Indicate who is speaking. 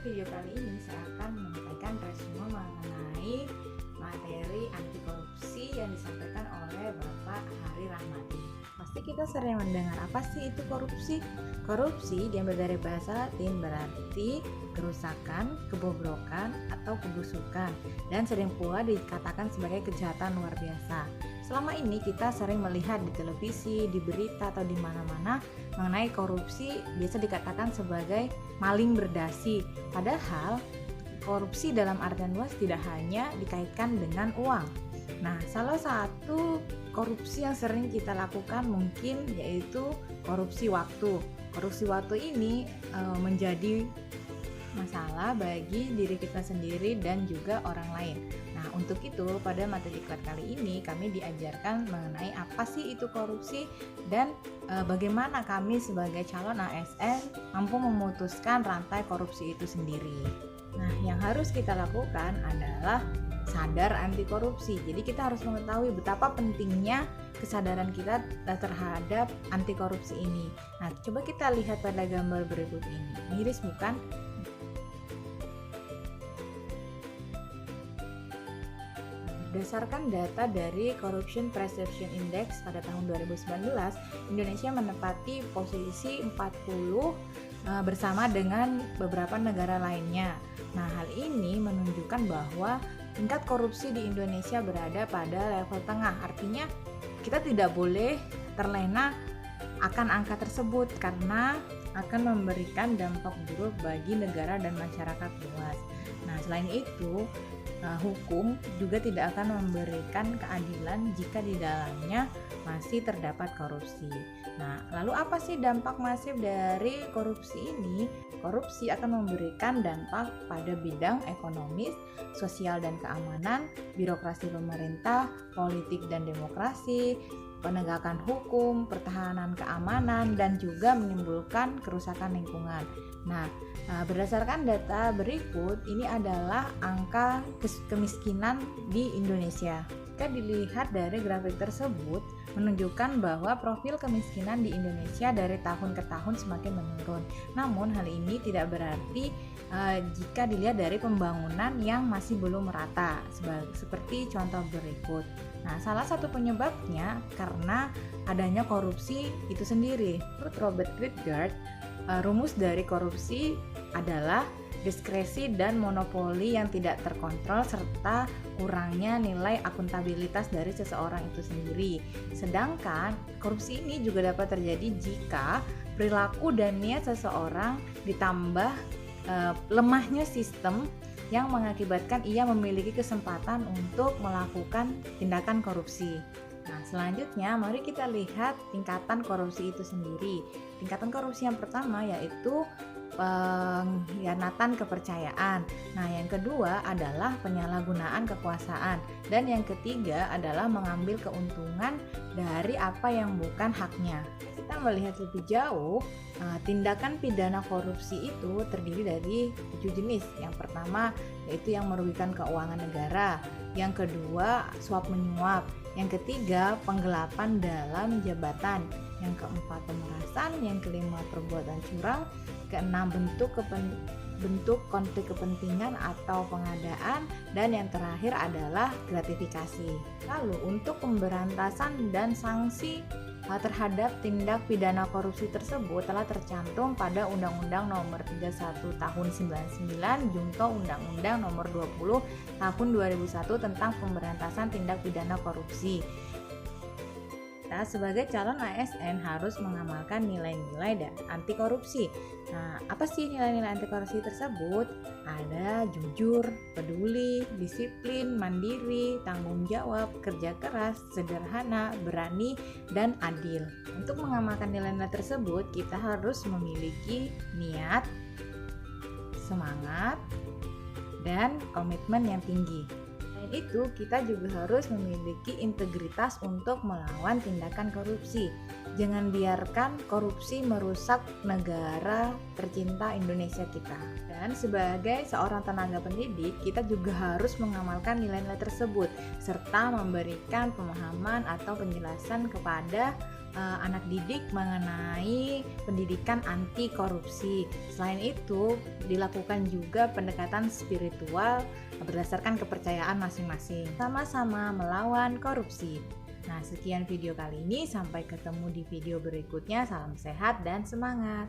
Speaker 1: video kali ini saya akan menyampaikan resume mengenai materi anti korupsi yang disampaikan oleh Bapak Hari Rahmadi. Pasti kita sering mendengar, apa sih itu korupsi? Korupsi diambil dari bahasa Latin berarti kerusakan, kebobrokan, atau kebusukan, dan sering pula dikatakan sebagai kejahatan luar biasa. Selama ini kita sering melihat di televisi, di berita, atau di mana-mana mengenai korupsi biasa dikatakan sebagai maling berdasi. Padahal korupsi dalam artian luas tidak hanya dikaitkan dengan uang. Nah, salah satu korupsi yang sering kita lakukan mungkin yaitu korupsi waktu. Korupsi waktu ini menjadi masalah bagi diri kita sendiri dan juga orang lain. Nah, untuk itu pada materi kali ini kami diajarkan mengenai apa sih itu korupsi dan bagaimana kami sebagai calon ASN mampu memutuskan rantai korupsi itu sendiri. Nah, yang harus kita lakukan adalah sadar anti korupsi. Jadi kita harus mengetahui betapa pentingnya kesadaran kita terhadap anti korupsi ini. Nah, coba kita lihat pada gambar berikut ini. Miris bukan? Berdasarkan data dari Corruption Perception Index pada tahun 2019, Indonesia menempati posisi 40 bersama dengan beberapa negara lainnya. Nah, hal ini menunjukkan bahwa tingkat korupsi di Indonesia berada pada level tengah. Artinya, kita tidak boleh terlena akan angka tersebut karena akan memberikan dampak buruk bagi negara dan masyarakat luas. Nah, selain itu, hukum juga tidak akan memberikan keadilan jika di dalamnya masih terdapat korupsi. Nah, lalu apa sih dampak masif dari korupsi ini? Korupsi akan memberikan dampak pada bidang ekonomis, sosial dan keamanan, birokrasi pemerintah, politik dan demokrasi, penegakan hukum, pertahanan keamanan, dan juga menimbulkan kerusakan lingkungan. Nah, berdasarkan data berikut, ini adalah angka kemiskinan di Indonesia. Jika dilihat dari grafik tersebut, menunjukkan bahwa profil kemiskinan di Indonesia dari tahun ke tahun semakin menurun. Namun, hal ini tidak berarti jika dilihat dari pembangunan yang masih belum merata, seperti contoh berikut. Nah, salah satu penyebabnya karena adanya korupsi itu sendiri. Menurut Robert Whitgard, rumus dari korupsi adalah diskresi dan monopoli yang tidak terkontrol serta kurangnya nilai akuntabilitas dari seseorang itu sendiri. Sedangkan korupsi ini juga dapat terjadi jika perilaku dan niat seseorang ditambah lemahnya sistem yang mengakibatkan ia memiliki kesempatan untuk melakukan tindakan korupsi. Nah, selanjutnya mari kita lihat tingkatan korupsi itu sendiri. Tingkatan korupsi yang pertama yaitu pengkhianatan kepercayaan. Nah, yang kedua adalah penyalahgunaan kekuasaan, dan yang ketiga adalah mengambil keuntungan dari apa yang bukan haknya. Kita melihat lebih jauh, tindakan pidana korupsi itu terdiri dari 7 jenis. Yang pertama yaitu yang merugikan keuangan negara, yang kedua suap menyuap, yang ketiga penggelapan dalam jabatan, yang keempat pemerasan, yang kelima perbuatan curang, keenam bentuk konflik kepentingan atau pengadaan, dan yang terakhir adalah gratifikasi. Lalu untuk pemberantasan dan sanksi terhadap tindak pidana korupsi tersebut telah tercantum pada Undang-Undang Nomor 31 Tahun 99 Junto Undang-Undang Nomor 20 Tahun 2001 tentang pemberantasan tindak pidana korupsi. Kita sebagai calon ASN harus mengamalkan nilai-nilai anti korupsi. Nah, apa sih nilai-nilai anti korupsi tersebut? Ada jujur, peduli, disiplin, mandiri, tanggung jawab, kerja keras, sederhana, berani, dan adil. Untuk mengamalkan nilai-nilai tersebut, kita harus memiliki niat, semangat, dan komitmen yang tinggi. Selain itu, kita juga harus memiliki integritas untuk melawan tindakan korupsi. Jangan biarkan korupsi merusak negara tercinta Indonesia kita. Dan sebagai seorang tenaga pendidik, kita juga harus mengamalkan nilai-nilai tersebut serta memberikan pemahaman atau penjelasan kepada anak didik mengenai pendidikan anti korupsi. Selain itu, dilakukan juga pendekatan spiritual berdasarkan kepercayaan masing-masing, sama-sama melawan korupsi. Nah, sekian video kali ini, sampai ketemu di video berikutnya. Salam sehat dan semangat.